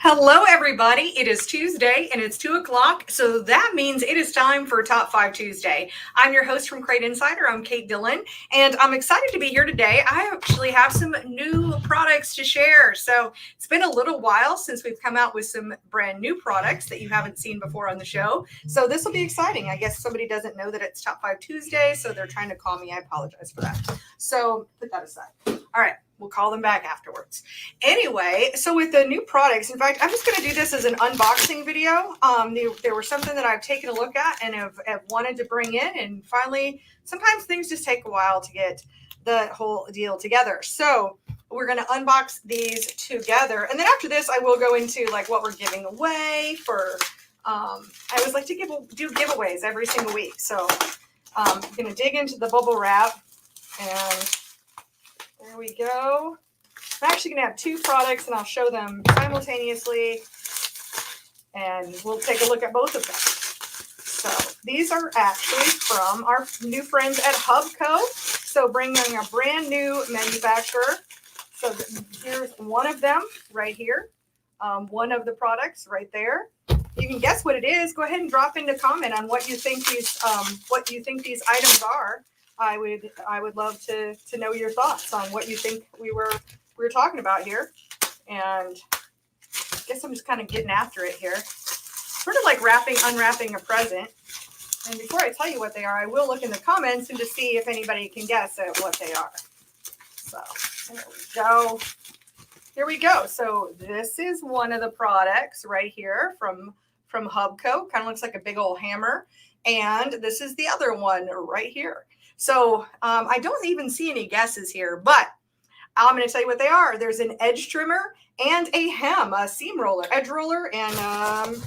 Hello, everybody. It is Tuesday and it's 2 o'clock. So that means it is time for Top 5 Tuesday. I'm your host from Crate Insider. I'm Kate Dillon, and I'm excited to be here today. I actually have some new products to share. So it's been a little while since we've come out with some brand new products that you haven't seen before on the show. So this will be exciting. I guess somebody doesn't know that it's Top 5 Tuesday, so they're trying to call me. I apologize for that. So put that aside. All right. We'll call them back afterwards. Anyway, so with the new products, in fact, I'm just going to do this as an unboxing video. There was something that I've taken a look at and have wanted to bring in. And finally, sometimes things just take a while to get the whole deal together. So we're going to unbox these together. And then after this, I will go into like what we're giving away for, I always like to do giveaways every single week. So I'm going to dig into the bubble wrap and there we go. I'm actually going to have two products and I'll show them simultaneously and we'll take a look at both of them. So these are actually from our new friends at Hubco. So bringing a brand new manufacturer. So here's one of them right here. One of the products right there. You can guess what it is. Go ahead and drop in a comment on what you think these items are. I would love to know your thoughts on what you think we were talking about here. And I guess I'm just kind of getting after it here. Sort of like unwrapping a present. And before I tell you what they are, I will look in the comments and just see if anybody can guess at what they are. So there we go. Here we go. So this is one of the products right here from Hubco. Kind of looks like a big old hammer. And this is the other one right here. So I don't even see any guesses here, but I'm going to tell you what they are. There's an edge trimmer and a hem, a seam roller, edge roller, and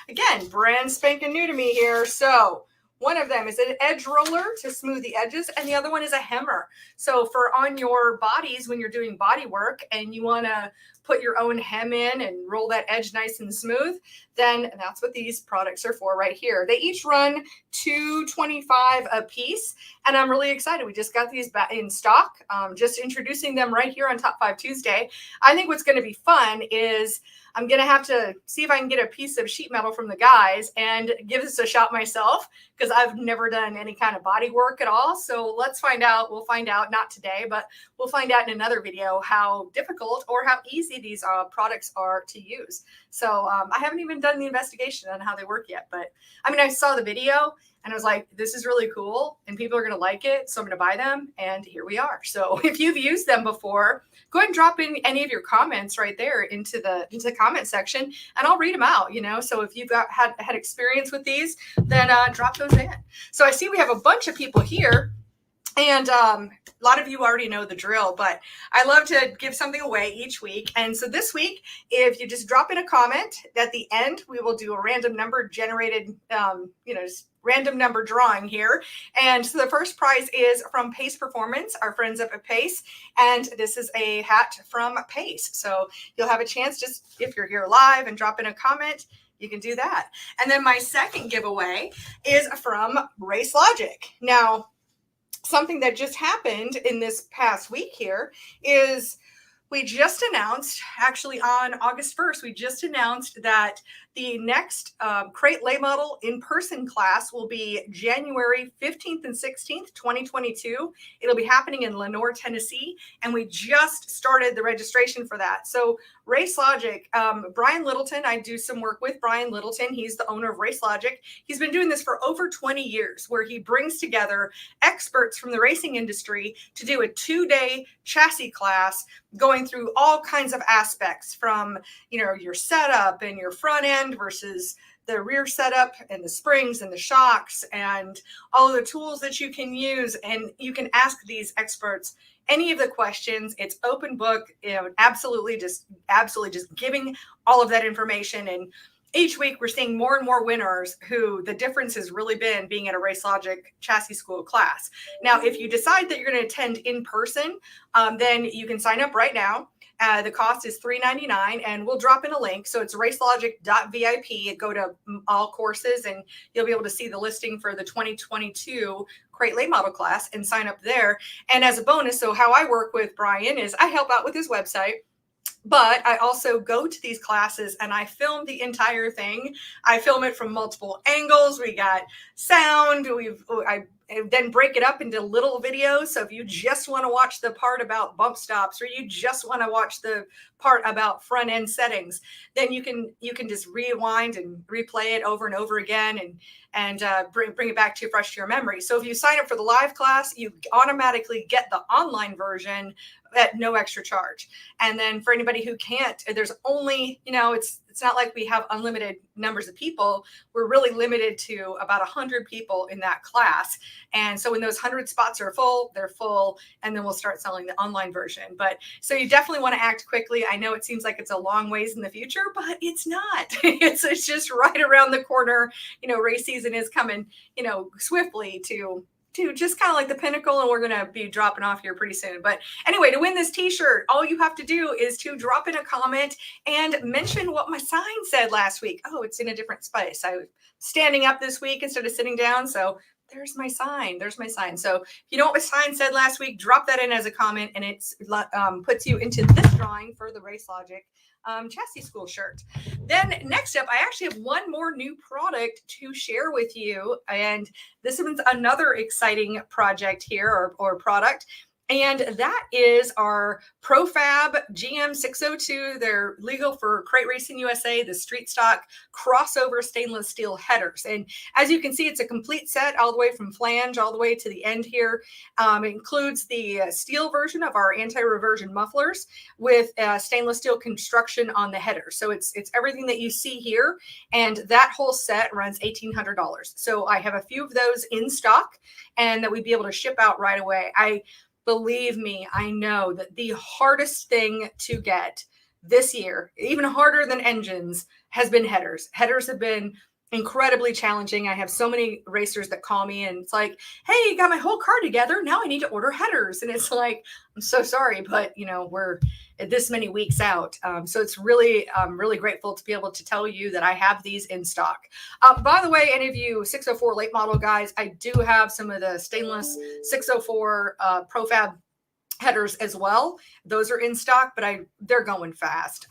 again, brand spanking new to me here. So one of them is an edge roller to smooth the edges, and the other one is a hemmer. So for on your bodies, when you're doing body work and you want to put your own hem in and roll that edge nice and smooth, then that's what these products are for right here. They each run $2.25 a piece, and I'm really excited. We just got these back in stock, just introducing them right here on Top 5 Tuesday. I think what's going to be fun is I'm going to have to see if I can get a piece of sheet metal from the guys and give this a shot myself because I've never done any kind of body work at all. So let's find out. We'll find out, not today, but we'll find out in another video how difficult or how easy these products are to use. So I haven't even done the investigation on how they work yet, but I mean, I saw the video and I was like, this is really cool and people are going to like it. So I'm going to buy them. And here we are. So if you've used them before, go ahead and drop in any of your comments right there into the comment section and I'll read them out, So if you've had experience with these, then drop those in. So I see we have a bunch of people here. And a lot of you already know the drill, but I love to give something away each week. And so this week, if you just drop in a comment at the end, we will do a random number generated, just random number drawing here. And so the first prize is from Pace Performance, our friends up at Pace. And this is a hat from Pace. So you'll have a chance just if you're here live and drop in a comment, you can do that. And then my second giveaway is from Racelogic. Now, something that just happened in this past week here is we just announced, actually on August 1st, we just announced that the next Crate Lay Model in-person class will be January 15th and 16th, 2022. It'll be happening in Lenoir, Tennessee, and we just started the registration for that. So Racelogic, Brian Littleton, I do some work with Brian Littleton. He's the owner of Racelogic. He's been doing this for over 20 years, where he brings together experts from the racing industry to do a 2-day chassis class going through all kinds of aspects from, your setup and your front end versus the rear setup and the springs and the shocks and all of the tools that you can use. And you can ask these experts any of the questions. It's open book, absolutely just giving all of that information. And each week we're seeing more and more winners who the difference has really been being at a Racelogic chassis school class. Now, if you decide that you're going to attend in person, then you can sign up right now. The cost is $3.99 and we'll drop in a link. So it's racelogic.vip. Go to all courses and you'll be able to see the listing for the 2022 Crate Lay Model class and sign up there. And as a bonus, so how I work with Brian is I help out with his website. But I also go to these classes and I film the entire thing. I film it from multiple angles. We got sound. I then break it up into little videos. So if you just want to watch the part about bump stops, or you just want to watch the part about front end settings, then you can just rewind and replay it over and over again, and bring it back to fresh to your memory. So if you sign up for the live class, you automatically get the online version at no extra charge. And then for anybody who can't, there's only, it's not like we have unlimited numbers of people. We're really limited to about 100 people in that class. And so when those 100 spots are full, they're full, and then we'll start selling the online version. But so you definitely want to act quickly. I know it seems like it's a long ways in the future, but it's not. It's just right around the corner. Race season is coming, swiftly to just kind of like the pinnacle, and we're going to be dropping off here pretty soon. But anyway, to win this t-shirt, all you have to do is to drop in a comment and mention what my sign said last week. Oh, it's in a different space. I was standing up this week instead of sitting down. So there's my sign. So if you know what my sign said last week, drop that in as a comment, and it puts you into this drawing for the Racelogic chassis school shirt. Then next up, I actually have one more new product to share with you, and this is another exciting project here, or product. And that is our Profab GM 602. They're legal for Crate Racing USA, the street stock crossover stainless steel headers. And as you can see, it's a complete set all the way from flange all the way to the end here. It includes the steel version of our anti-reversion mufflers with stainless steel construction on the header. So it's everything that you see here. And that whole set runs $1,800. So I have a few of those in stock, and that we'd be able to ship out right away. Believe me, I know that the hardest thing to get this year, even harder than engines, has been headers. Headers have been incredibly challenging. I have so many racers that call me and it's like, hey, got my whole car together. Now I need to order headers. And it's like, I'm so sorry, but we're this many weeks out. So it's really, I'm really grateful to be able to tell you that I have these in stock. By the way, any of you 604 late model guys, I do have some of the stainless 604 Profab headers as well. Those are in stock, but they're going fast.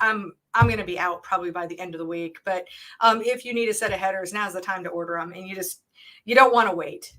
I'm going to be out probably by the end of the week. But if you need a set of headers, now's the time to order them. And you don't want to wait.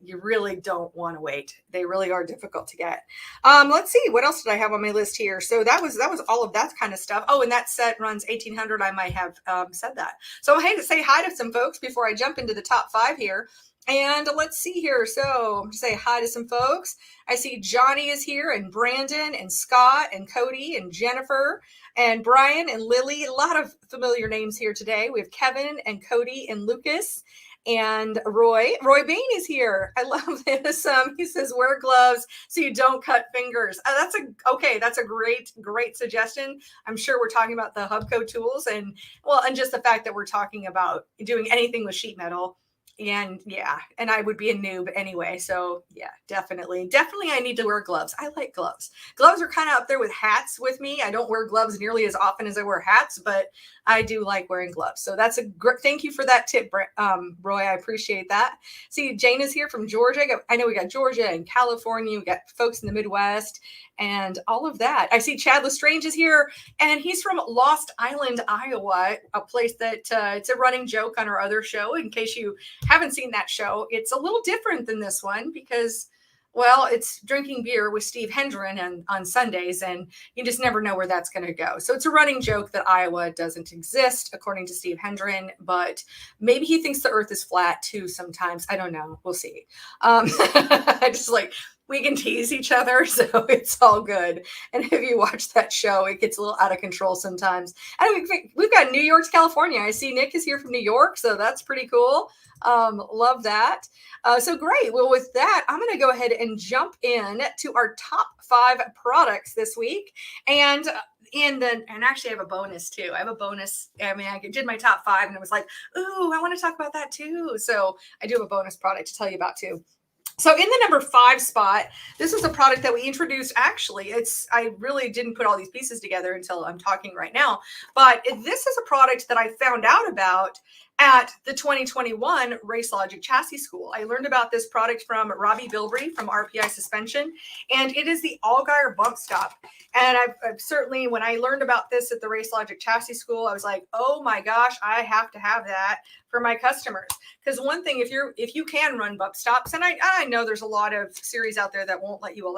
You really don't want to wait. They really are difficult to get. Let's see, what else did I have on my list here? So that was all of that kind of stuff. Oh, and that set runs $1,800. I might have said that. So hey, to say hi to some folks before I jump into the top 5 here. And let's see here. So I'm going to say hi to some folks. I see Johnny is here, and Brandon, and Scott, and Cody, and Jennifer, and Brian, and Lily. A lot of familiar names here today. We have Kevin, and Cody, and Lucas, and Roy. Roy Bain is here. I love this. He says, wear gloves so you don't cut fingers. That's a great suggestion. I'm sure we're talking about the Hubco tools, and just the fact that we're talking about doing anything with sheet metal. And I would be a noob anyway. So yeah, definitely I need to wear gloves. I like gloves. Gloves are kind of up there with hats with me. I don't wear gloves nearly as often as I wear hats, but I do like wearing gloves. So that's a great, thank you for that tip, Roy. I appreciate that. See, Jane is here from Georgia. I know we got Georgia and California. We got folks in the Midwest and all of that. I see Chad Lestrange is here, and he's from Lost Island, Iowa, a place that it's a running joke on our other show. In case you haven't seen that show, it's a little different than this one because, it's drinking beer with Steve Hendren on Sundays, and you just never know where that's going to go. So it's a running joke that Iowa doesn't exist, according to Steve Hendren, but maybe he thinks the earth is flat too sometimes. I don't know. We'll see. I just we can tease each other, so it's all good. And if you watch that show, it gets a little out of control sometimes. And we've got New York to California. I see Nick is here from New York, so that's pretty cool. Love that. So great. Well, with that, I'm going to go ahead and jump in to our top 5 products this week. And actually I have a bonus too. I have a bonus. I mean, I did my top 5 and it was like, ooh, I want to talk about that too. So I do have a bonus product to tell you about too. So in the number 5 spot, this is a product that we introduced. Actually, I really didn't put all these pieces together until I'm talking right now. But this is a product that I found out about at the 2021 Racelogic Chassis School. I learned about this product from Robbie Bilbrey from RPI Suspension, and it is the Allgaier bump stop. And I've certainly, when I learned about this at the Racelogic Chassis School, I was like, oh my gosh, I have to have that for my customers. Because one thing, if you can run bump stops, and I know there's a lot of series out there that won't let you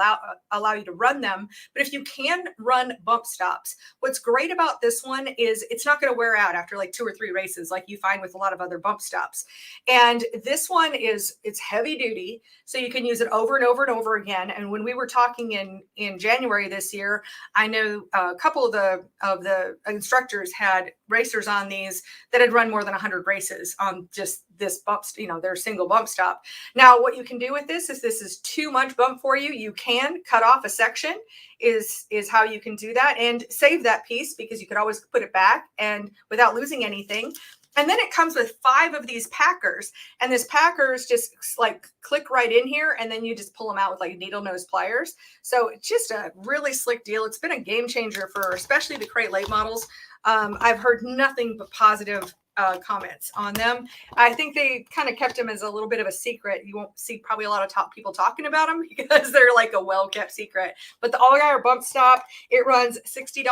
allow you to run them, but if you can run bump stops, what's great about this one is it's not going to wear out after like 2 or 3 races like you find with a lot of other bump stops. And this one it's heavy duty, so you can use it over and over and over again. And when we were talking in January this year, I know a couple of the instructors had racers on these that had run more than 100 races on just this bump, their single bump stop. Now, what you can do with this is too much bump for you, you can cut off a section is how you can do that and save that piece, because you could always put it back and without losing anything. And then it comes with 5 of these packers, and this packers just like click right in here, and then you just pull them out with like needle nose pliers. So it's just a really slick deal. It's been a game changer for especially the Crate late models. I've heard nothing but positive comments on them. I think they kind of kept them as a little bit of a secret. You won't see probably a lot of top people talking about them because they're like a well-kept secret. But the Allgaier bump stop, it runs $60,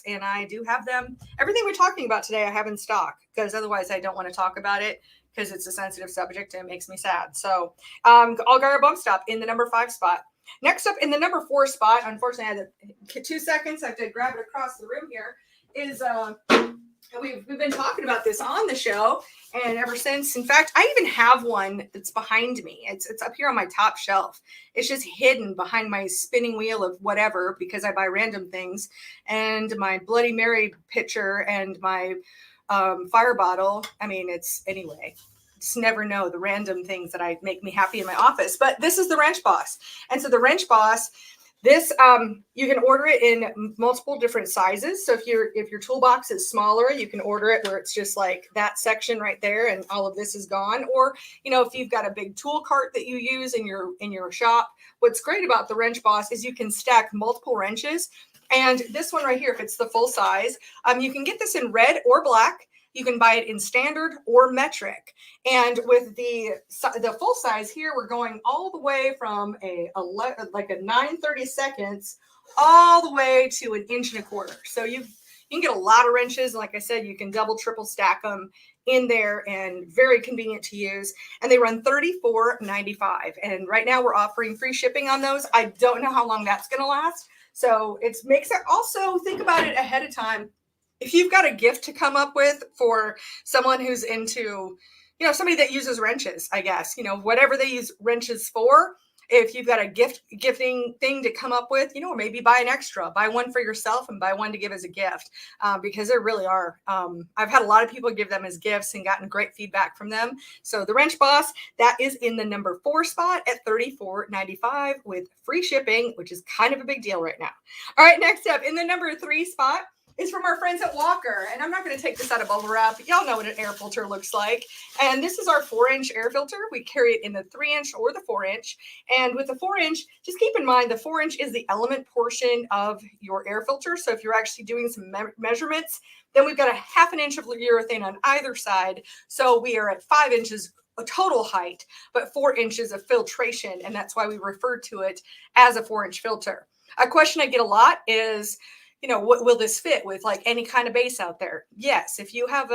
and I do have them. Everything we're talking about today, I have in stock, because otherwise I don't want to talk about it because it's a sensitive subject and it makes me sad. So Allgaier bump stop in the number 5 spot. Next up in the number 4 spot, unfortunately I had 2 seconds. I have to grab it across the room here, is we've been talking about this on the show, and ever since. In fact, I even have one that's behind me. It's up here on my top shelf. It's just hidden behind my spinning wheel of whatever, because I buy random things, and my Bloody Mary pitcher and my fire bottle. I mean, anyway. Just never know the random things that make me happy in my office. But this is the Wrench Boss, and so the Wrench Boss. This you can order it in multiple different sizes. So if your toolbox is smaller, you can order it where it's just like that section right there, and all of this is gone. Or if you've got a big tool cart that you use in your shop, what's great about the Wrench Boss is you can stack multiple wrenches. And this one right here, if it's the full size, you can get this in red or black. You can buy it in standard or metric. And with the full size here, we're going all the way from a 9/32 all the way to 1 1/4 inch. So you can get a lot of wrenches. Like I said, you can double, triple stack them in there, and very convenient to use. And they run $34.95. And right now we're offering free shipping on those. I don't know how long that's going to last. So it makes it also think about it ahead of time. If you've got a gift to come up with for someone who's into, somebody that uses wrenches, I guess, whatever they use wrenches for, if you've got a gifting thing to come up with, maybe buy an extra, buy one for yourself and buy one to give as a gift, because there really are. I've had a lot of people give them as gifts and gotten great feedback from them. So the Wrench Boss, that is in the number 4 spot at $34.95 with free shipping, which is kind of a big deal right now. All right, next up in the number 3 spot is from our friends at Walker. And I'm not going to take this out of bubble wrap. Y'all know what an air filter looks like. And this is our 4-inch air filter. We carry it in the 3-inch or the 4-inch. And with the 4-inch, just keep in mind the 4-inch is the element portion of your air filter. So if you're actually doing some measurements, then we've got a 1/2 inch of urethane on either side. So we are at 5 inches a total height, but 4 inches of filtration. And that's why we refer to it as a 4-inch filter. A question I get a lot is, what will this fit with, like any kind of base out there? Yes, if you have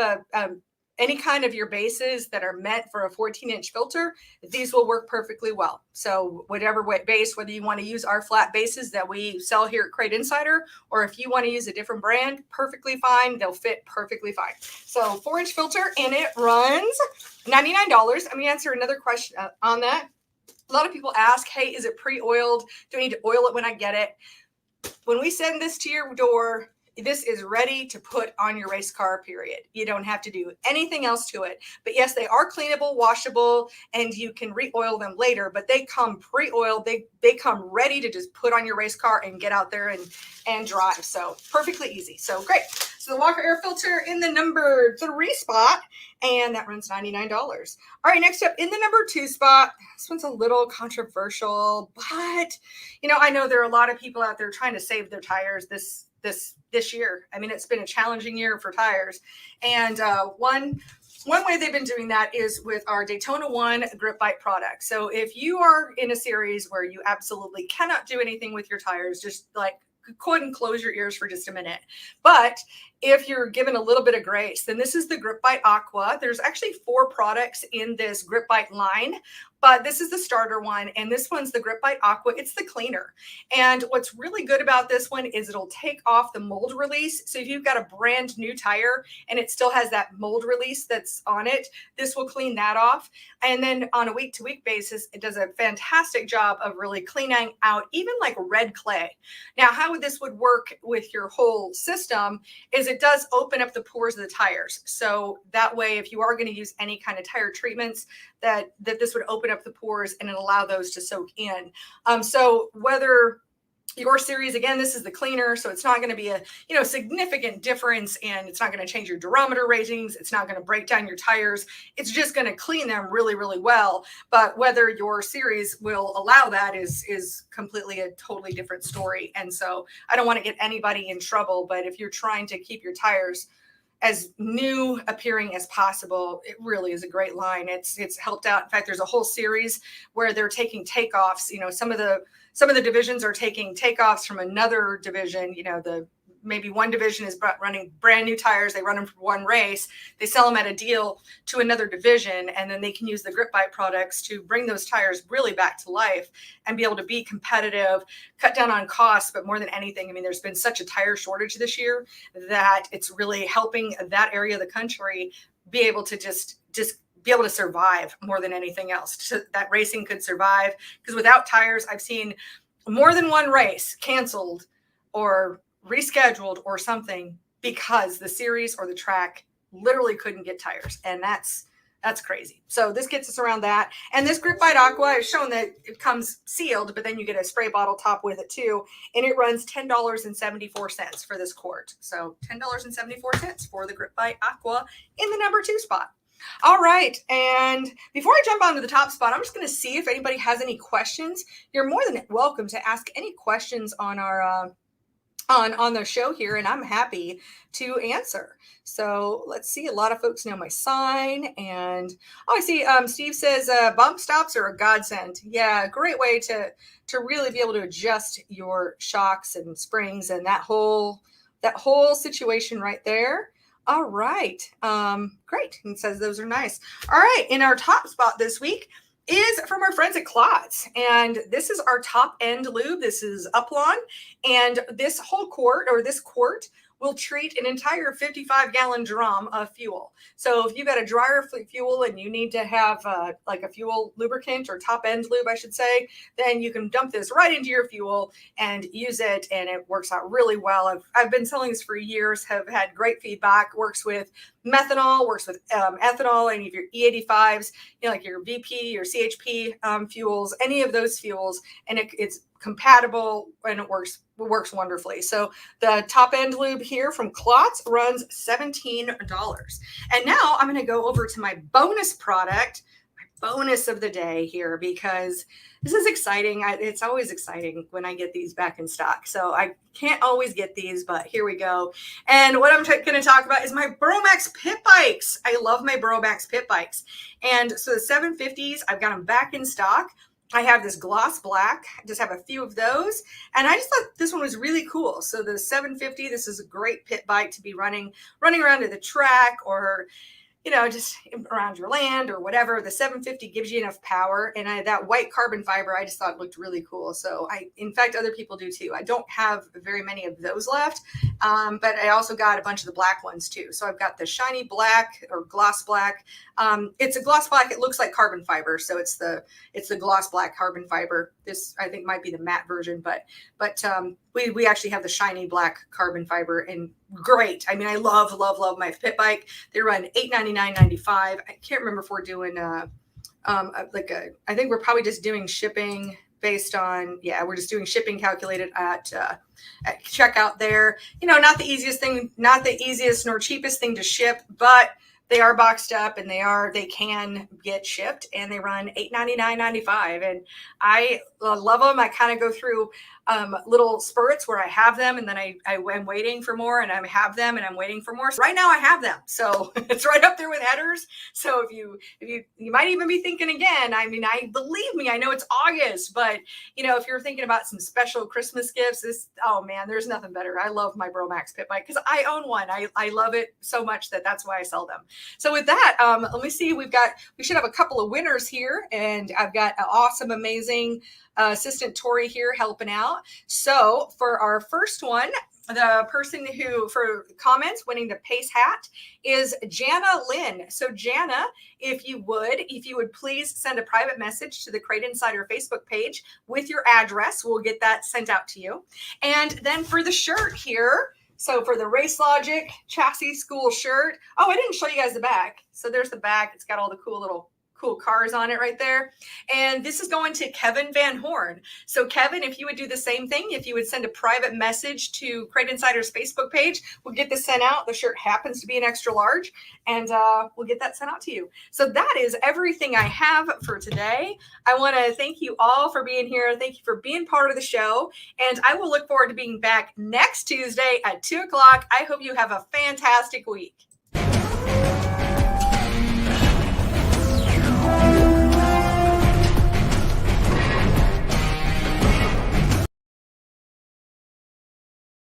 any kind of your bases that are meant for a 14-inch filter, these will work perfectly well. So whatever base, whether you want to use our flat bases that we sell here at Crate Insider, or if you want to use a different brand, perfectly fine. They'll fit perfectly fine. So 4-inch filter, and it runs $99. I'm going to answer another question on that. A lot of people ask, hey, is it pre-oiled? Do I need to oil it when I get it? When we send this to your door, this is ready to put on your race car, period. You don't have to do anything else to it. But yes, they are cleanable, washable, and you can re-oil them later, but they come pre-oiled. They come ready to just put on your race car and get out there and drive. So perfectly easy. So great. So the Walker air filter in the number 3 spot, and that runs $99. All right, next up in the number 2 spot, this one's a little controversial, but I know there are a lot of people out there trying to save their tires this this year. I mean, it's been a challenging year for tires, and one way they've been doing that is with our Daytona 1 Grip Bite product. So if you are in a series where you absolutely cannot do anything with your tires, just like go ahead and close your ears for just a minute. But if you're given a little bit of grace, then this is the Grip Bite Aqua. There's actually 4 products in this Grip Bite line, but this is the starter one, and this one's the Grip Bite Aqua. It's the cleaner. And what's really good about this one is it'll take off the mold release. So if you've got a brand new tire and it still has that mold release that's on it, this will clean that off. And then on a week-to-week basis, it does a fantastic job of really cleaning out even like red clay. Now, how this would work with your whole system is it does open up the pores of the tires. So that way, if you are going to use any kind of tire treatments, that this would open up the pores and allow those to soak in. So whether your series, again, this is the cleaner, so it's not going to be a significant difference, and it's not going to change your durometer ratings. It's not going to break down your tires. It's just going to clean them really, really well. But whether your series will allow that is completely a totally different story. And so I don't want to get anybody in trouble, but if you're trying to keep your tires as new appearing as possible, it really is a great line. It's helped out. In fact, there's a whole series where they're taking takeoffs. Some of the divisions are taking takeoffs from another division. Maybe one division is running brand new tires. They run them for one race. They sell them at a deal to another division, and then they can use the Grip Bite products to bring those tires really back to life and be able to be competitive, cut down on costs. But more than anything, I mean, there's been such a tire shortage this year that it's really helping that area of the country be able to just be able to survive more than anything else. So that racing could survive, because without tires, I've seen more than one race canceled or rescheduled or something because the series or the track literally couldn't get tires. And that's crazy. So this gets us around that. And this Grip Bite Aqua is shown that it comes sealed, but then you get a spray bottle top with it too. And it runs $10.74 for this quart. So $10.74 for the Grip Bite Aqua in the number 2 spot. All right. And before I jump onto the top spot, I'm just going to see if anybody has any questions. You're more than welcome to ask any questions on our on the show here, and I'm happy to answer. So let's see. A lot of folks know my sign, and I see Steve says bump stops are a godsend. Yeah, great way to really be able to adjust your shocks and springs and that whole situation right there. All right. Great. It says those are nice. All right. In our top spot this week is from our friends at Klotz. And this is our top end lube. This is Uplon. And this whole quart, or this quart, will treat an entire 55-gallon drum of fuel. So if you've got a dryer fuel and you need to have like a fuel lubricant, or top end lube, I should say, then you can dump this right into your fuel and use it, and it works out really well. I've been selling this for years, have had great feedback. Works with methanol, works with ethanol, any of your E85s, like your VP, your CHP fuels, any of those fuels, and it's compatible, and it works wonderfully. So the top end lube here from Klotz runs $17. And now I'm going to go over to my bonus product, my bonus of the day here, because this is exciting. It's always exciting when I get these back in stock. So I can't always get these, but here we go. And what I'm going to talk about is my Bromax pit bikes. I love my Bromax pit bikes. And so the 750s, I've got them back in stock. I have this gloss black. I just have a few of those. And I just thought this one was really cool. So the 750, this is a great pit bike to be running around to the track, or just around your land or whatever. The 750 gives you enough power, and that white carbon fiber, I just thought looked really cool. So in fact, other people do too. I don't have very many of those left, but I also got a bunch of the black ones too. So I've got the shiny black, or gloss black. It's a gloss black. It looks like carbon fiber, so it's the gloss black carbon fiber. This, I think, might be the matte version, but we actually have the shiny black carbon fiber, and great. I mean, I love my pit bike. They run $899.95. I can't remember if we're doing I think we're probably just doing shipping based on, we're just doing shipping calculated at checkout there. Not the easiest nor cheapest thing to ship, but they are boxed up, and they can get shipped, and they run $899.95. And I love them. I kind of go through little spurts where I have them and then I am waiting for more, and I have them and I'm waiting for more. So right now I have them. So it's right up there with headers. So if you might even be thinking again, I mean, believe me, I know it's August, but if you're thinking about some special Christmas gifts, oh man, there's nothing better. I love my Bromax pit bike because I own one. I love it so much that's why I sell them. So with that, let me see. We should have a couple of winners here, and I've got an awesome, amazing assistant Tori here helping out. So for our first one, the person who for comments winning the Pace hat is Jana Lynn. So Jana, if you would please send a private message to the Crate Insider Facebook page with your address. We'll get that sent out to you. And then for the shirt here, so for the Racelogic chassis school shirt, oh, I didn't show you guys the back. So there's the back. It's got all the cool cars on it right there. And this is going to Kevin Van Horn. So Kevin, if you would do the same thing, if you would send a private message to Crate Insider's Facebook page, we'll get this sent out. The shirt happens to be an extra large, and we'll get that sent out to you. So that is everything I have for today. I want to thank you all for being here. Thank you for being part of the show. And I will look forward to being back next Tuesday at 2 o'clock. I hope you have a fantastic week.